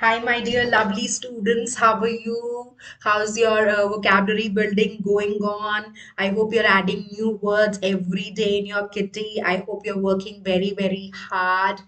Hi, my dear lovely students. How are you? How's your vocabulary building going on? I hope you're adding new words every day in your kitty. I hope you're working very, very hard.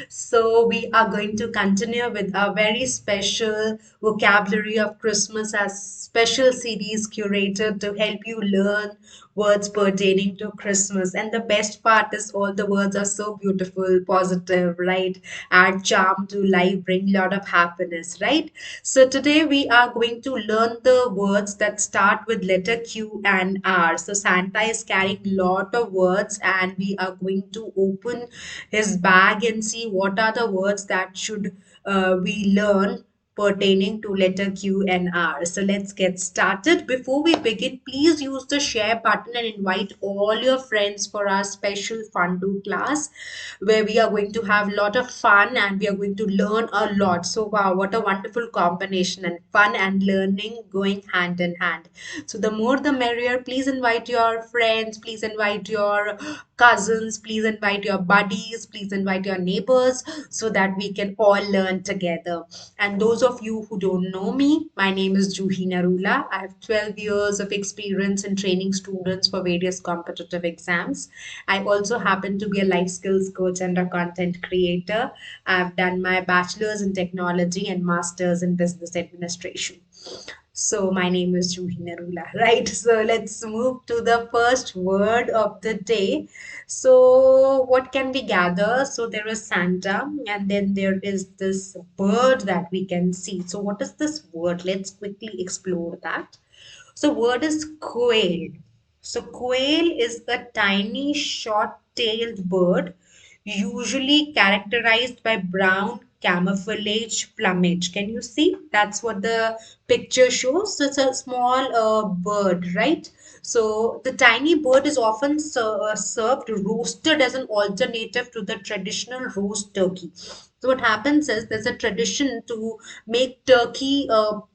So, we are going to continue with a very special vocabulary of Christmas as special series curated to help you learn words pertaining to Christmas. And the best part is all the words are so beautiful, positive, right? Add charm to life, bring a lot of happiness, right? So today we are going to learn the words that start with letter Q and R. So Santa is carrying lot of words and we are going to open his bag and see what are the words that should we learn pertaining to letter Q and R. So let's get started. Before we begin, please use the share button and invite all your friends for our special Fundoo class where we are going to have a lot of fun and we are going to learn a lot. So wow, what a wonderful combination and fun and learning going hand in hand. So the more the merrier. Please invite your friends, please invite your cousins, please invite your buddies, please invite your neighbors so that we can all learn together. And those of you who don't know me, my name is Juhi Narula. I have 12 years of experience in training students for various competitive exams. I also happen to be a life skills coach and a content creator. I've done my bachelor's in technology and master's in business administration. So my name is Juhi Narula, right? So let's move to the first word of the day. So what can we gather? So there is Santa, and then there is this bird that we can see. So what is this word? Let's quickly explore that. So word is quail. So quail is a tiny short-tailed bird, usually characterized by brown camouflage plumage. Can you see? That's what the picture shows. So it's a small bird, right? So the tiny bird is often served roasted as an alternative to the traditional roast turkey. So what happens is there's a tradition to make turkey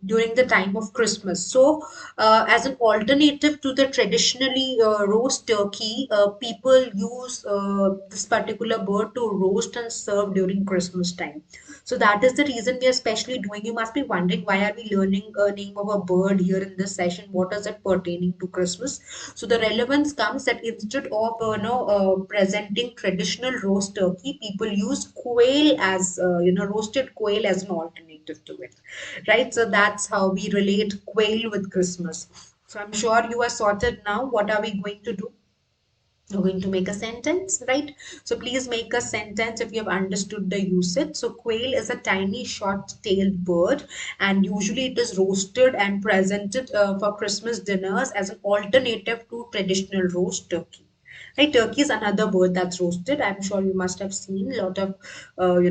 during the time of Christmas. So as an alternative to the traditionally roast turkey, people use this particular bird to roast and serve during Christmas time. So that is the reason we are especially doing. You must be wondering why are we learning a name of a bird here in this session? What is it pertaining to Christmas? So the relevance comes that instead of presenting traditional roast turkey, people use quail as roasted quail as an alternative to it, right? So that's how we relate quail with Christmas. So I'm sure you are sorted now. What are we going to do? We're going to make a sentence, right? So please make a sentence if you have understood the usage. So quail is a tiny short-tailed bird and usually it is roasted and presented for Christmas dinners as an alternative to traditional roast turkey. Right, turkey is another bird that's roasted. I'm sure you must have seen a lot of a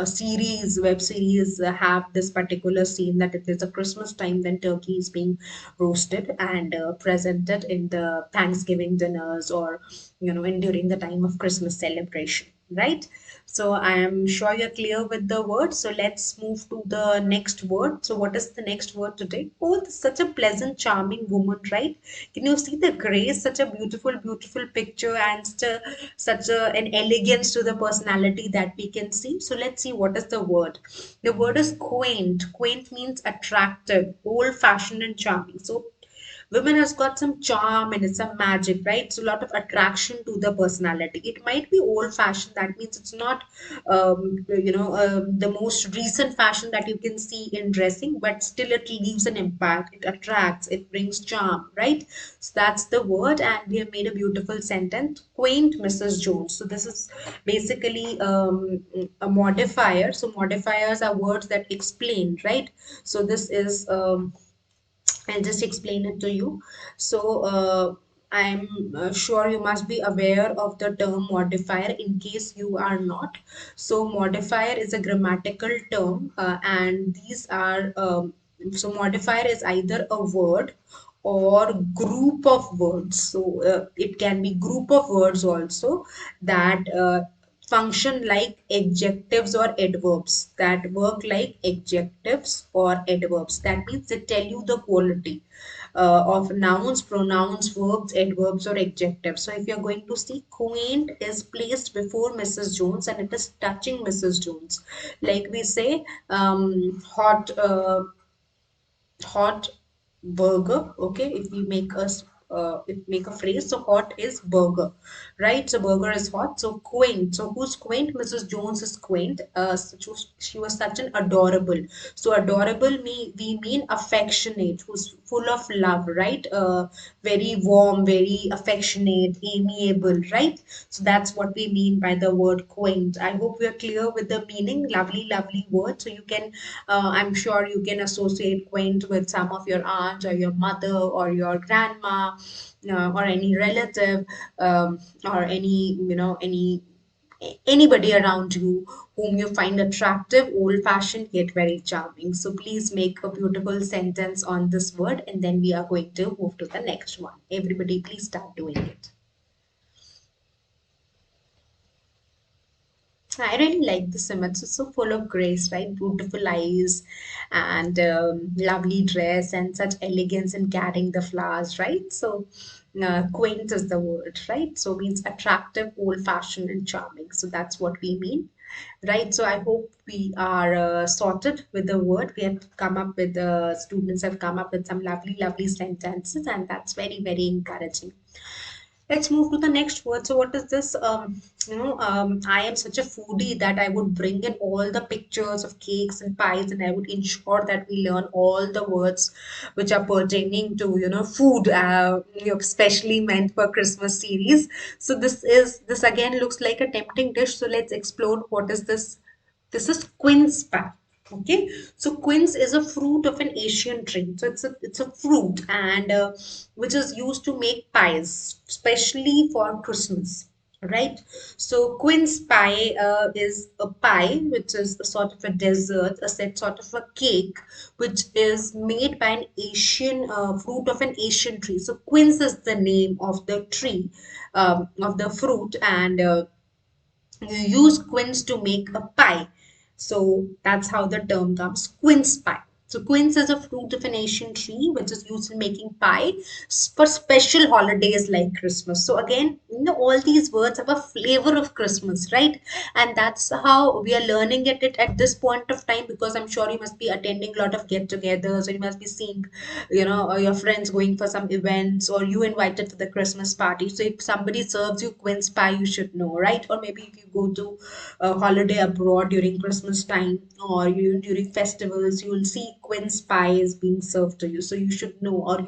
series, web series have this particular scene that it is a Christmas time, then turkey is being roasted and presented in the Thanksgiving dinners or in during the time of Christmas celebration, right? So I am sure you're clear with the word. So let's move to the next word. So what is the next word today? Oh, this is such a pleasant, charming woman, right? Can you see the grace? Such a beautiful, beautiful picture and an elegance to the personality that we can see. So let's see what is the word. The word is quaint. Quaint means attractive, old-fashioned, and charming. So women has got some charm and it's some magic, right? So a lot of attraction to the personality. It might be old fashioned, that means it's not the most recent fashion that you can see in dressing, but still it leaves an impact. It attracts, it brings charm, right? So that's the word, and we have made a beautiful sentence, quaint Mrs. Jones. So this is basically a modifier. So modifiers are words that explain, right? So this is I'll just explain it to you. So, I'm sure you must be aware of the term modifier in case you are not. So, modifier is a grammatical term, and these are so modifier is either a word or group of words. So, it can be group of words also that function like adjectives or adverbs, that work like adjectives or adverbs. That means they tell you the quality. of nouns, pronouns, verbs, adverbs, or adjectives. So if you're going to see, quaint is placed before Mrs. Jones and it is touching Mrs. Jones. Like we say, hot burger. Okay, if we make us if make a phrase, so hot is burger, right? So burger is hot. So quaint, so who's quaint? Mrs. Jones is quaint. She was such an adorable. So adorable, we mean affectionate, who's full of love, right? Very warm, very affectionate, amiable, right? So that's what we mean by the word quaint. I hope we are clear with the meaning. Lovely, lovely word. So you can, I'm sure you can associate quaint with some of your aunts or your mother or your grandma, or any relative, or any, anybody around you whom you find attractive, old fashioned, yet very charming. So please make a beautiful sentence on this word, and then we are going to move to the next one. Everybody, please start doing it. I really like this image. It's so full of grace, right? Beautiful eyes and lovely dress and such elegance in carrying the flowers, right? So, quaint is the word, right? So, means attractive, old fashioned, and charming. So, that's what we mean, right? So, I hope we are sorted with the word. We have come up with, students have come up with some lovely, lovely sentences, and that's very, very encouraging. Let's move to the next word. So, what is this? I am such a foodie that I would bring in all the pictures of cakes and pies, and I would ensure that we learn all the words which are pertaining to, food, especially meant for Christmas series. So, this again looks like a tempting dish. So, let's explore what is this. This is quince pie. Okay, so quince is a fruit of an Asian tree. So it's a fruit, and which is used to make pies, especially for Christmas. Right. So quince pie is a pie, which is a sort of a dessert, a set sort of a cake, which is made by an Asian fruit of an Asian tree. So quince is the name of the tree, of the fruit, and you use quince to make a pie. So that's how the term comes, quince pie. So quince is a fruit of an Asian tree which is used in making pie for special holidays like Christmas. So again, all these words have a flavor of Christmas, right? And that's how we are learning it at this point of time, because I'm sure you must be attending a lot of get-togethers, or you must be seeing, your friends going for some events, or you invited to the Christmas party. So if somebody serves you quince pie, you should know, right? Or maybe if you go to a holiday abroad during Christmas time, or you during festivals, you will see quince pie is being served to you. So you should know, or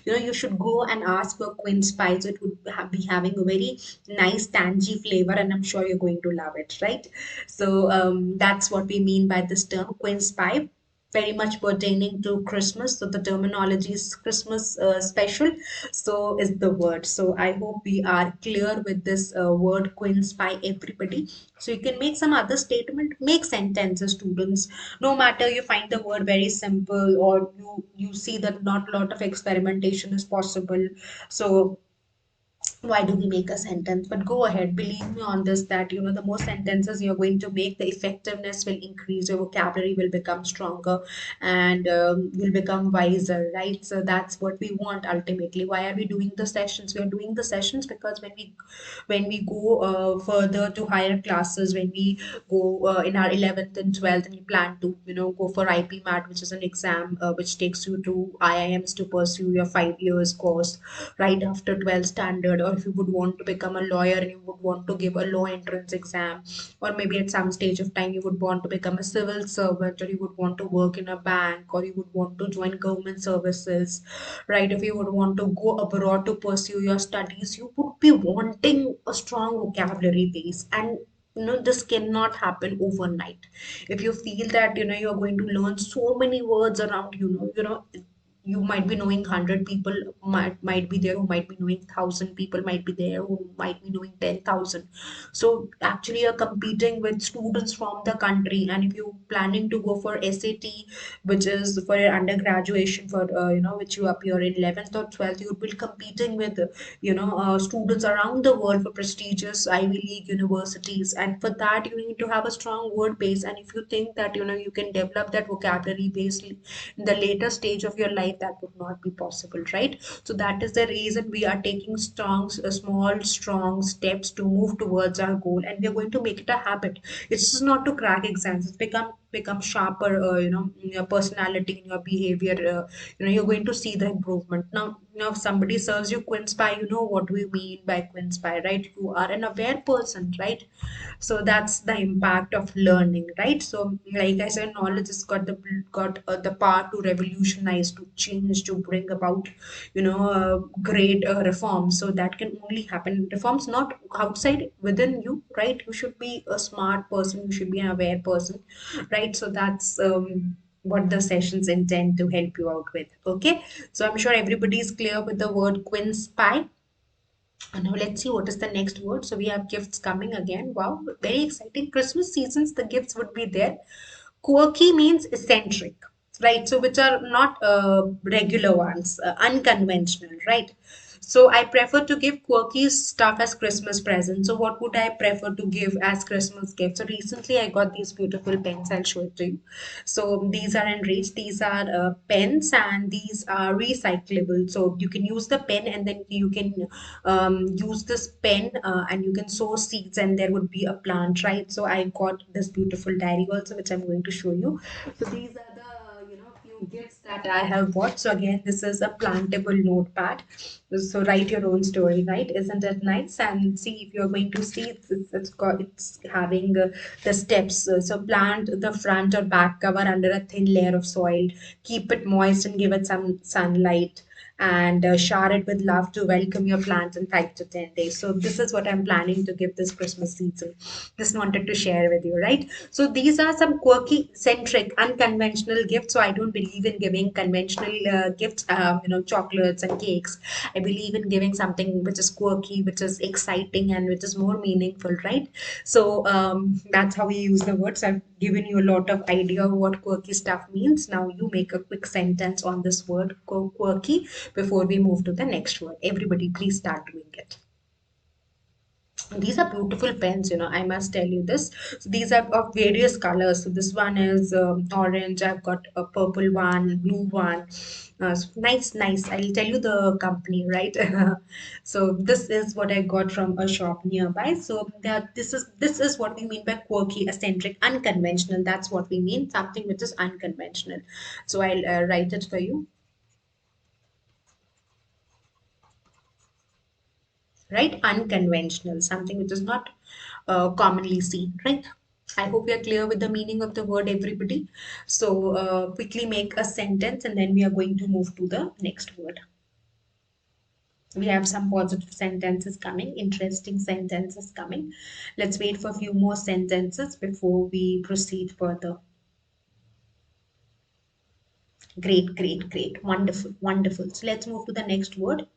you should go and ask for quince pie. So it would be having a very nice tangy flavor, and I'm sure you're going to love it, right? So that's what we mean by this term, quince pie, very much pertaining to Christmas. So the terminology is Christmas special. So is the word. So I hope we are clear with this word quince pie, everybody. So you can make some other statement, make sentences, students. No matter you find the word very simple, or you see that not a lot of experimentation is possible. So why do we make a sentence? But go ahead, believe me on this, that the more sentences you're going to make, the effectiveness will increase, your vocabulary will become stronger, and you'll become wiser, right? So that's what we want ultimately. Why are we doing the sessions? We are doing the sessions because when we go further to higher classes, when we go in our 11th and 12th, and we plan to go for IPMAT, which is an exam which takes you to IIMs to pursue your 5 years course right after 12th standard. Or if you would want to become a lawyer and you would want to give a law entrance exam, or maybe at some stage of time you would want to become a civil servant, or you would want to work in a bank, or you would want to join government services, right? If you would want to go abroad to pursue your studies, you would be wanting a strong vocabulary base. And this cannot happen overnight. If you feel that you're going to learn so many words around, you might be knowing 100 people, might be there who might be knowing 1,000 people, might be there who might be knowing 10,000. So actually you're competing with students from the country. And if you're planning to go for SAT, which is for your undergraduation, for which you appear in 11th or 12th, you will be competing with students around the world for prestigious Ivy League universities. And for that you need to have a strong word base. And if you think that you can develop that vocabulary base in the later stage of your life, life that would not be possible, right? So that is the reason we are taking small strong steps to move towards our goal, and we're going to make it a habit. It's just not to crack exams. It's become sharper, in your personality, in your behavior. You're going to see the improvement. Now if somebody serves you quince pie, you know what we mean by quince pie, right? You are an aware person, right? So that's the impact of learning, right? So like I said, knowledge has got the power to revolutionize, to change, to bring about great reforms. So that can only happen, reforms not outside, within you, right? You should be a smart person, you should be an aware person, right? So that's what the sessions intend to help you out with. Okay, so I'm sure everybody is clear with the word quince pie. And now let's see what is the next word. So we have gifts coming again. Wow, very exciting. Christmas seasons, the gifts would be there. Quirky means eccentric, right? So which are not regular ones, unconventional, right? So I prefer to give quirky stuff as Christmas presents. So what would I prefer to give as Christmas gift? So recently I got these beautiful pens. I'll show it to you. So these are in reach. These are pens, and these are recyclable. So you can use the pen, and then you can use this pen, and you can sow seeds, and there would be a plant, right? So I got this beautiful diary also, which I'm going to show you. So these are the few gifts that I have bought. So again, this is a plantable notepad. So write your own story, right? Isn't it nice? And see, if you're going to see, it's having the steps. So plant the front or back cover under a thin layer of soil. Keep it moist and give it some sunlight, and shower it with love to welcome your plants in 5 to 10 days. So this is what I'm planning to give this Christmas season. Just wanted to share with you, right? So these are some quirky, centric, unconventional gifts. So I don't believe in giving conventional gifts, chocolates and cakes. I believe in giving something which is quirky, which is exciting, and which is more meaningful, right? So that's how we use the words. I've given you a lot of idea of what quirky stuff means. Now you make a quick sentence on this word quirky before we move to the next word. Everybody, please start doing it. These are beautiful pens, I must tell you this. So these are of various colors. So this one is orange. I've got a purple one, blue one. So nice, nice. I'll tell you the company, right? So this is what I got from a shop nearby. So that this is what we mean by quirky, eccentric, unconventional. That's what we mean. Something which is unconventional. So I'll write it for you. Right? Unconventional, something which is not commonly seen, right? I hope we are clear with the meaning of the word, everybody. So quickly make a sentence, and then we are going to move to the next word. We have some positive sentences coming, interesting sentences coming. Let's wait for a few more sentences before we proceed further. Great, great, great. Wonderful, wonderful. So let's move to the next word.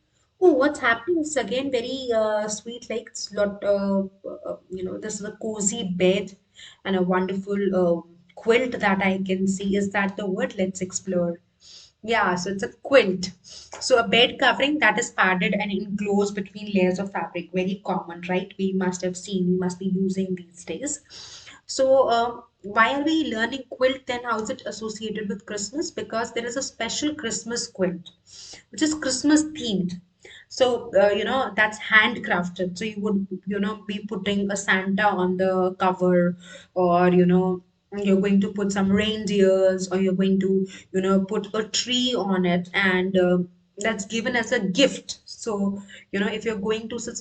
Oh, what's happening is again very sweet. Like it's lot, this is a cozy bed and a wonderful quilt that I can see. Is that the word? Let's explore. Yeah, so it's a quilt. So a bed covering that is padded and enclosed between layers of fabric. Very common, right? We must have seen, we must be using these days. So why are we learning quilt then? How is it associated with Christmas? Because there is a special Christmas quilt, which is Christmas themed. So that's handcrafted. So you would be putting a Santa on the cover, or you're going to put some reindeers, or you're going to put a tree on it, and that's given as a gift. So if you're going to, so it's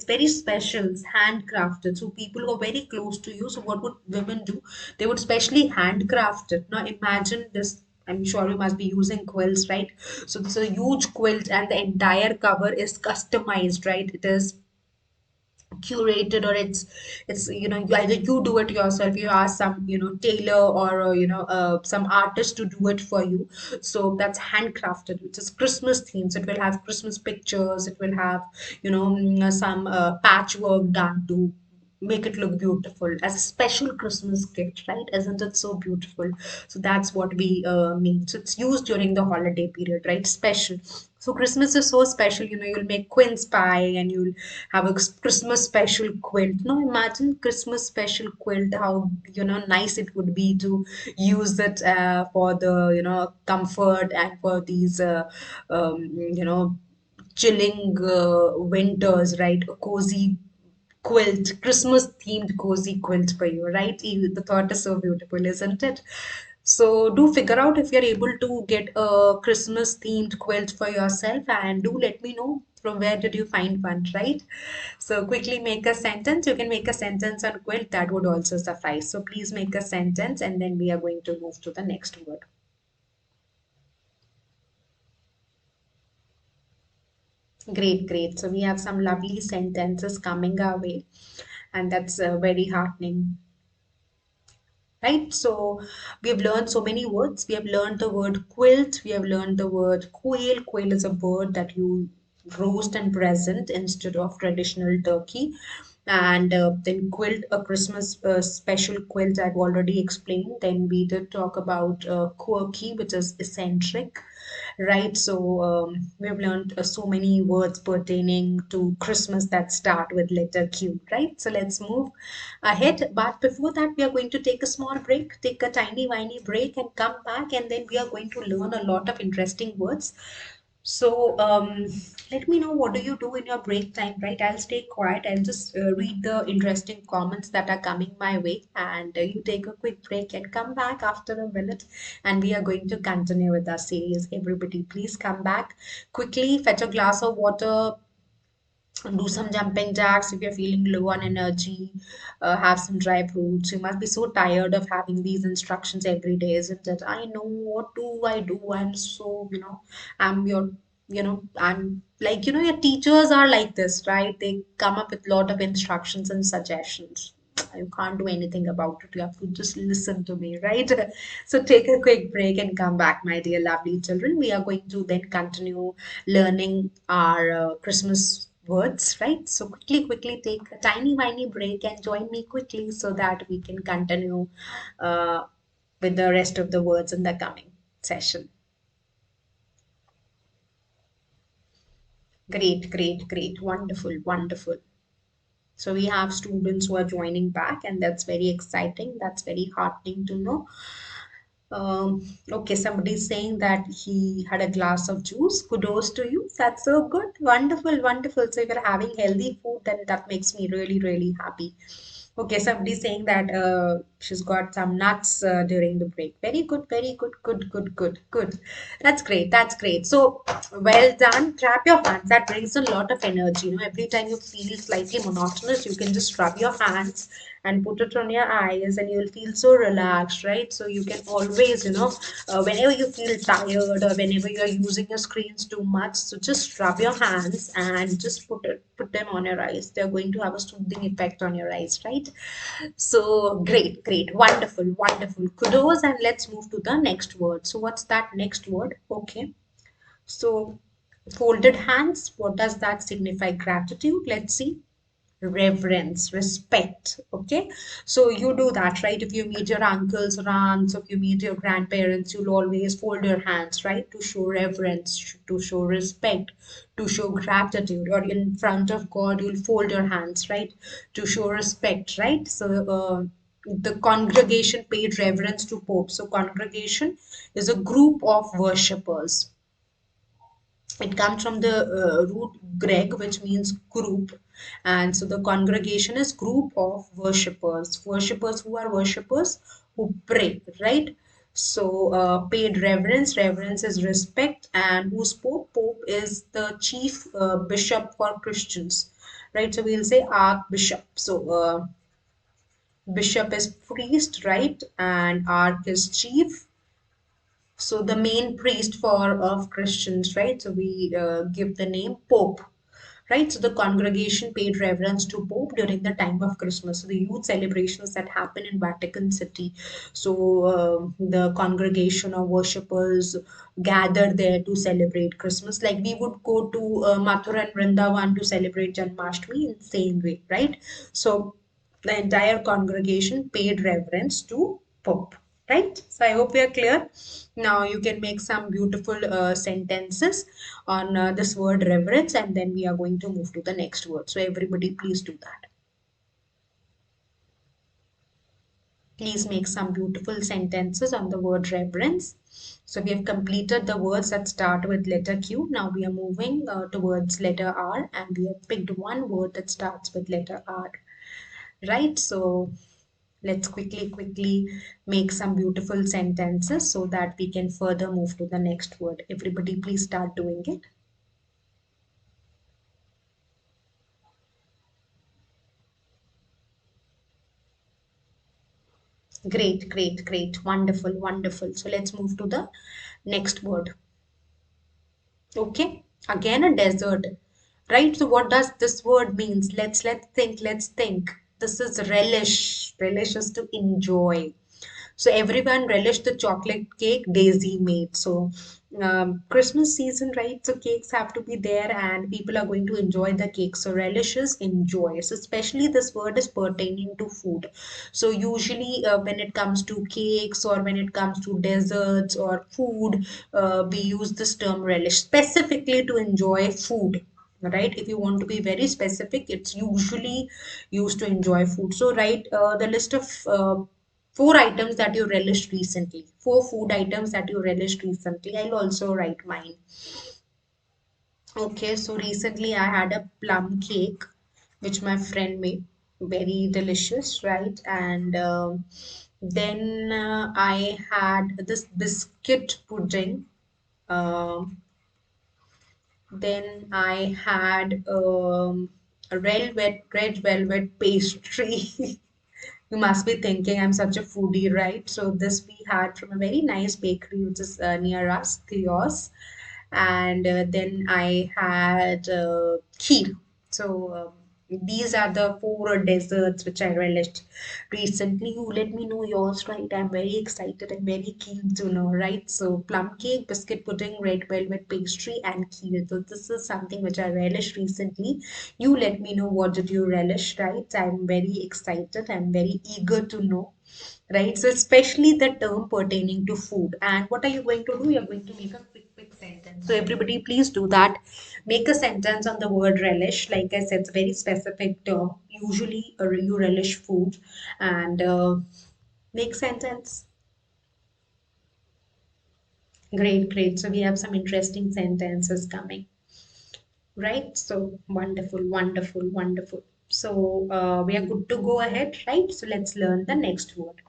very special. It's handcrafted, so people who are very close to you. So what would women do? They would specially handcraft it. Now imagine this. I'm sure you must be using quilts, right? So this is a huge quilt, and the entire cover is customized, right? It is curated, or it's either you do it yourself, you ask some tailor, or some artist to do it for you. So that's handcrafted, which is Christmas themes. It will have Christmas pictures, it will have some patchwork done to make it look beautiful as a special Christmas gift, right? Isn't it so beautiful? So that's what we mean. So it's used during the holiday period, right? Special. So Christmas is so special, you'll make quince pie and you'll have a Christmas special quilt. Now imagine Christmas special quilt, how, nice it would be to use it for the, comfort and for these, chilling winters, right? A cozy quilt, Christmas themed cozy quilt for you, right? The thought is so beautiful, isn't it? So do figure out if you're able to get a Christmas themed quilt for yourself and do let me know from where did you find one, right? So quickly make a sentence. You can make a sentence on quilt, that would also suffice. So please make a sentence and then we are going to move to the next word. Great, great. So we have some lovely sentences coming our way, and that's very heartening. Right? So we have learned so many words. We have learned the word quilt. We have learned the word quail. Quail is a bird that you roast and present instead of traditional turkey. And then quilt, a Christmas special quilt, I've already explained. Then we did talk about quirky, which is eccentric, right? So we've learned so many words pertaining to Christmas that start with letter Q, right? So let's move ahead. But before that, we are going to take a small break, take a tiny, whiny break, and come back. And then we are going to learn a lot of interesting words. So let me know what do you do in your break time, right? I'll stay quiet. I'll just read the interesting comments that are coming my way, and you take a quick break and come back after a minute, and we are going to continue with our series. Everybody, please come back quickly. Fetch a glass of water, do some jumping jacks if you're feeling low on energy, have some dry fruits. You must be so tired of having these instructions every day, isn't it? I know, what do I do? I'm so, I'm your, I'm like, your teachers are like this, right? They come up with a lot of instructions and suggestions. You can't do anything about it. You have to just listen to me, right? So take a quick break and come back, my dear lovely children. We are going to then continue learning our Christmas words, right? So quickly take a tiny, whiny break and join me quickly so that we can continue uh, with the rest of the words in the coming session. Great, great, great. Wonderful, wonderful. So we have students who are joining back, and that's very exciting. That's very heartening to know. Okay, somebody's saying that he had a glass of juice. Kudos to you. That's so good. Wonderful, wonderful. So if you're having healthy food, then that makes me really, really happy. Okay, somebody's saying that she's got some nuts during the break. Very good, very good, good, good, good, good. That's great. That's great. So well done. Clap your hands. That brings a lot of energy. Every time you feel slightly monotonous, you can just rub your hands and put it on your eyes, and you'll feel so relaxed, right? So you can always, whenever you feel tired or whenever you're using your screens too much, so just rub your hands and just put them on your eyes. They're going to have a soothing effect on your eyes, right? So great, great, wonderful, wonderful. Kudos, and let's move to the next word. So what's that next word? Okay. So folded hands, what does that signify? Gratitude. Let's see. Reverence, respect. Okay, so you do that, right? If you meet your uncles or aunts, if you meet your grandparents, you'll always fold your hands, right? To show reverence, to show respect, to show gratitude. Or in front of God, you'll fold your hands, right? To show respect, right? So the congregation paid reverence to Pope. So congregation is a group of worshippers. It comes from the root Greg, which means group. And so the congregation is group of worshippers. Worshippers who are worshippers who pray, right? So paid reverence. Reverence is respect. And who's Pope? Pope is the chief bishop for Christians, right? So we'll say Archbishop. So bishop is priest, right? And arch is chief, so the main priest for of Christians, right? So we give the name Pope, right? So the congregation paid reverence to Pope during the time of Christmas. So the youth celebrations that happen in Vatican City. So the congregation of worshippers gather there to celebrate Christmas. Like we would go to Mathura and Vrindavan to celebrate Janmashtami in the same way, right? So the entire congregation paid reverence to Pope. right? So I hope we are clear. Now you can make some beautiful sentences on this word reverence, and then we are going to move to the next word. So everybody, please do that. Please make some beautiful sentences on the word reverence. So we have completed the words that start with letter Q. Now we are moving towards letter R, and we have picked one word that starts with letter R. Right? So let's quickly make some beautiful sentences so that we can further move to the next word. Everybody, please start doing it. Great, great, great. Wonderful, wonderful. So let's move to the next word. Okay, again a desert, right? So what does this word means? Let's think. This is relish. Relish is to enjoy. So everyone relished the chocolate cake Daisy made. So Christmas season, right? So cakes have to be there, and people are going to enjoy the cake. So relishes enjoy. So especially this word is pertaining to food. So usually when it comes to cakes or when it comes to desserts or food, we use this term relish specifically to enjoy food. Right, if you want to be very specific, it's usually used to enjoy food. So write the list of four items that you relished recently, four food items that you relished recently. I'll also write mine. Okay, so recently I had a plum cake which my friend made, very delicious, right? And then I had this biscuit pudding. Um, then I had a red velvet pastry. You must be thinking I'm such a foodie, right? So this we had from a very nice bakery which is near us, Theos. And then I had kheer. So these are the four desserts which I relished recently. You let me know yours, right? I'm very excited and very keen to know, right? So plum cake, biscuit pudding, red velvet pastry, and kheer. So this is something which I relished recently. You let me know what did you relish, right? I'm very excited. I'm very eager to know, right? So especially the term pertaining to food. And what are you going to do? You're going to make a quick sentence. So everybody, please do that. Make a sentence on the word relish. Like I said, it's a very specific term. Usually, you relish food, and make sentence. Great, great. So we have some interesting sentences coming. Right? So wonderful, wonderful, wonderful. So we are good to go ahead, right? So let's learn the next word.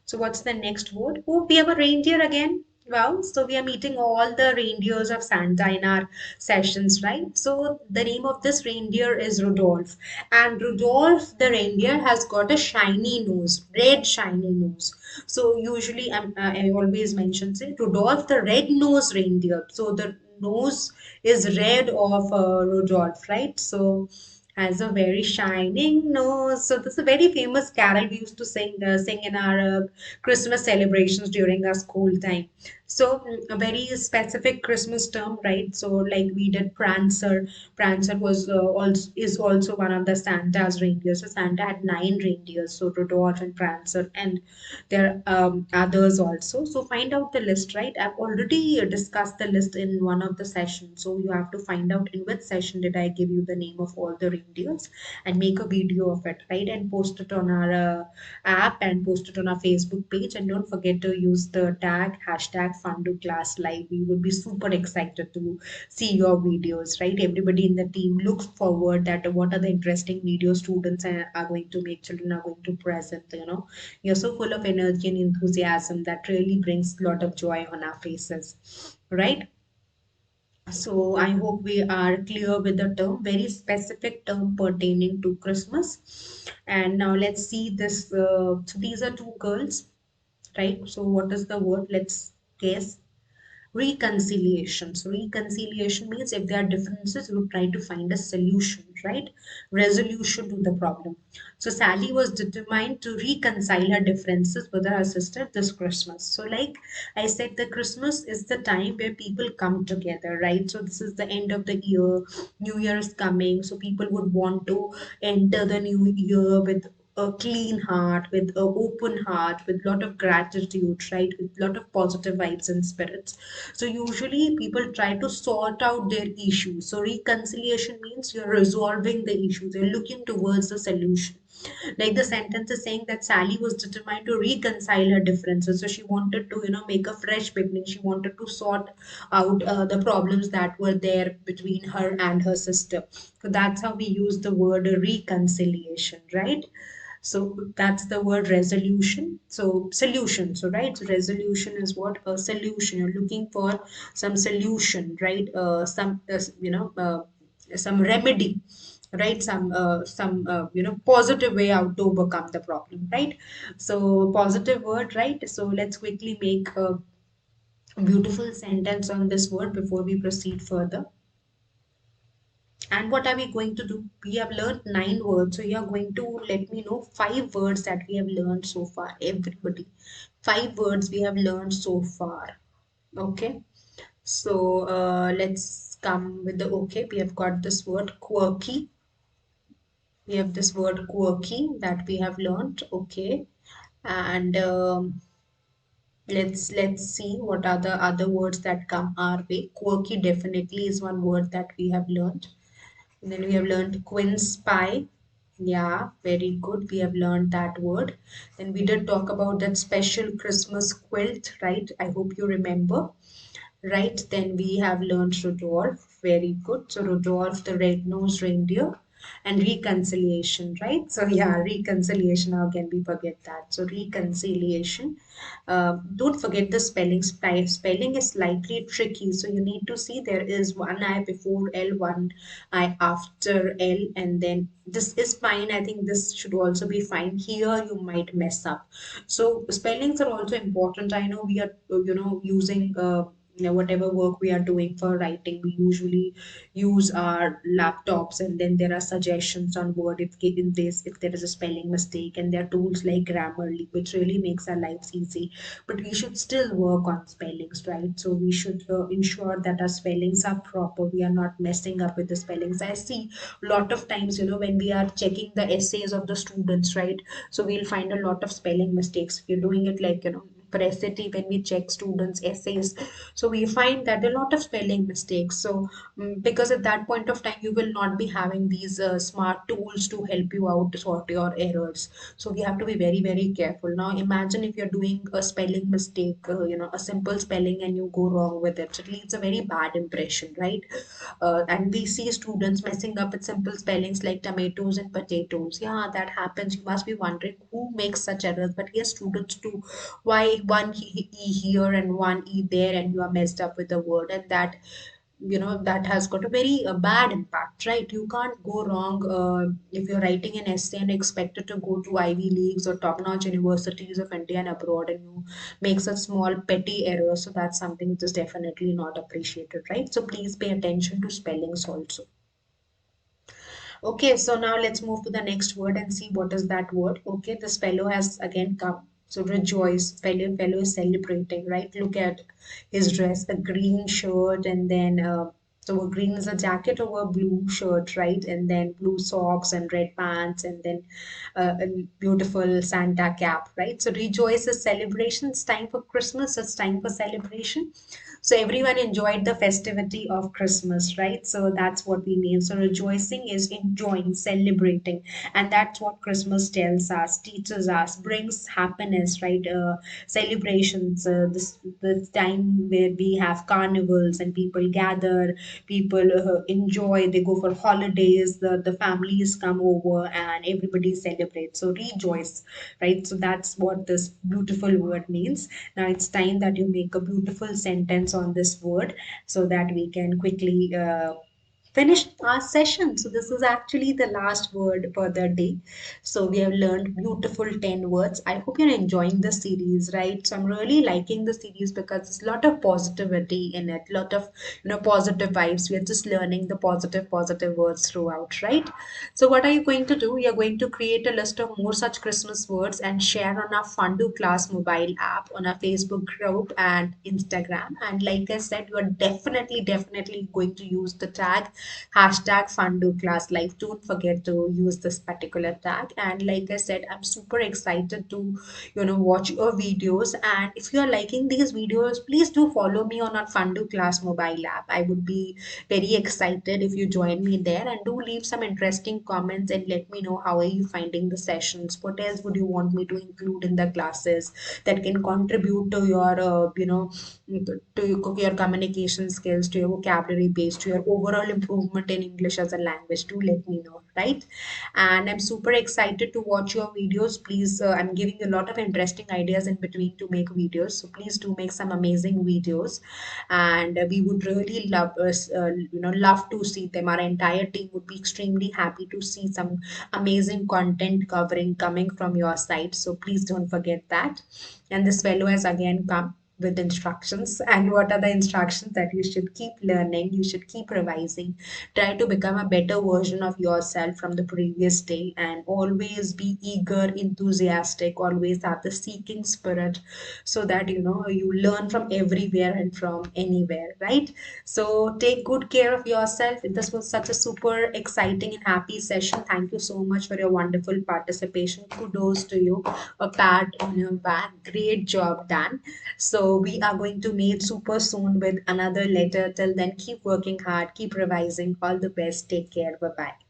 So what's the next word? Oh, we have a reindeer again. Wow. So we are meeting all the reindeers of Santa in our sessions, right? So the name of this reindeer is Rudolph. And Rudolph, the reindeer, has got a shiny nose, red shiny nose. So usually I always mention, say, Rudolph, the red-nosed reindeer. So the nose is red of Rudolph, right? So has a very shining nose. So this is a very famous carol we used to sing in our Christmas celebrations during our school time. So a very specific Christmas term, right? So like we did Prancer. Prancer was also is also one of the Santa's reindeers. So Santa had nine reindeers. So Rudolph and Prancer, and there are others also. So find out the list, right? I've already discussed the list in one of the sessions. So you have to find out in which session did I give you the name of all the reindeers and make a video of it, right? And post it on our app and post it on our Facebook page. And don't forget to use the tag hashtag Fundoo Class Live. We would be super excited to see your videos, right? Everybody in the team looks forward that what are the interesting videos students are going to make, children are going to present, you're so full of energy and enthusiasm that really brings a lot of joy on our faces, right? So I hope we are clear with the term, very specific term pertaining to Christmas. And now let's see this. So these are two girls, right? So what is the word? Let's guess. Reconciliation. So reconciliation means if there are differences, you try to find a solution, right? Resolution to the problem. So Sally was determined to reconcile her differences with her sister this Christmas. So like I said, the Christmas is the time where people come together, right? So this is the end of the year, New Year is coming, so people would want to enter the new year with a clean heart, with a open heart, with lot of gratitude, right? With lot of positive vibes and spirits. So usually people try to sort out their issues. So reconciliation means you're resolving the issues. You're looking towards the solution. Like the sentence is saying that Sally was determined to reconcile her differences. So she wanted to, make a fresh beginning. She wanted to sort out the problems that were there between her and her sister. So that's how we use the word reconciliation, right? So that's the word resolution. So solution. So right, so resolution is what? A solution. You're looking for some solution, right? Some remedy, right? Some positive way out to overcome the problem, right? So positive word, right? So let's quickly make a beautiful sentence on this word before we proceed further. And what are we going to do? We have learned 9 words. So you are going to let me know 5 words that we have learned so far. Everybody. 5 words we have learned so far. Okay. So let's come with the okay. We have got this word quirky. We have this word quirky that we have learned. Okay. And let's see what are the other words that come our way. Quirky definitely is one word that we have learned. And then we have learned Quince Pie. Yeah, very good. We have learned that word. Then we did talk about that special Christmas quilt, right? I hope you remember. Right, then we have learned Rudolph. Very good. So Rudolph the red-nosed reindeer and reconciliation, right? So yeah, reconciliation. How can we forget that? So reconciliation. Don't forget the spelling. Spelling is slightly tricky. So you need to see there is one I before L, one I after L, and then this is fine. I think this should also be fine. Here you might mess up. So spellings are also important. I know we are, using. Whatever work we are doing for writing, we usually use our laptops, and then there are suggestions on word if there is a spelling mistake, and there are tools like Grammarly which really makes our lives easy. But we should still work on spellings, right? So we should ensure that our spellings are proper. We are not messing up with the spellings. I see a lot of times, when we are checking the essays of the students, right? So we'll find a lot of spelling mistakes. We're doing it like, Pracity when we check students' essays. So we find that a lot of spelling mistakes. So because at that point of time, you will not be having these smart tools to help you out to sort your errors. So we have to be very, very careful. Now imagine if you're doing a spelling mistake, a simple spelling, and you go wrong with it. So it leaves a very bad impression, right? And we see students messing up with simple spellings like tomatoes and potatoes. Yeah, that happens. You must be wondering who makes such errors. But yes, students do. Why one E here and one E there, and you are messed up with the word, and that has got a very bad impact, right? You can't go wrong if you're writing an essay and expected to go to Ivy Leagues or top-notch universities of India and abroad, and you make such small petty errors. So that's something which is definitely not appreciated, right? So please pay attention to spellings also. Okay, so now let's move to the next word and see what is that word. Okay, this fellow has again come. So rejoice, fellow is celebrating, right? Look at his dress, a green shirt, and then so a green is a jacket over a blue shirt, right? And then blue socks and red pants, and then a beautiful Santa cap, right? So rejoice is celebration. It's time for Christmas. It's time for celebration. So everyone enjoyed the festivity of Christmas, right? So that's what we mean. So rejoicing is enjoying, celebrating, and that's what Christmas tells us, teaches us, brings happiness, right? Celebrations. This time where we have carnivals and people gather, people enjoy. They go for holidays. The families come over and everybody celebrates. So rejoice, right? So that's what this beautiful word means. Now it's time that you make a beautiful sentence on this word so that we can quickly finish our session. So this is actually the last word for the day. So we have learned beautiful 10 words. I hope you're enjoying the series, right? So I'm really liking the series because there's a lot of positivity in it, lot of positive vibes. We are just learning the positive words throughout, right? So what are you going to do? We are going to create a list of more such Christmas words and share on our Fundoo Class mobile app, on our Facebook group and Instagram. And like I said, you are definitely going to use the tag hashtag Fundoo Class Life. Don't forget to use this particular tag. And like I said, I'm super excited to, watch your videos. And if you're liking these videos, please do follow me on our Fundoo Class mobile app. I would be very excited if you join me there, and do leave some interesting comments and let me know how are you finding the sessions. What else would you want me to include in the classes that can contribute to your, to your communication skills, to your vocabulary base, to your overall improvement in English as a language. Do let me know, right? And I'm super excited to watch your videos. Please, I'm giving you a lot of interesting ideas in between to make videos. So please do make some amazing videos, and we would really love to see them. Our entire team would be extremely happy to see some amazing content covering coming from your side. So please don't forget that. And this fellow has again come with instructions. And what are the instructions? That you should keep learning, you should keep revising, try to become a better version of yourself from the previous day, and always be eager, enthusiastic, always have the seeking spirit, so that you learn from everywhere and from anywhere, right? So take good care of yourself. This was such a super exciting and happy session. Thank you so much for your wonderful participation. Kudos to you. A pat on your back. Great job done. So we are going to meet super soon with another letter. Till then, keep working hard, keep revising. All the best. Take care. Bye bye.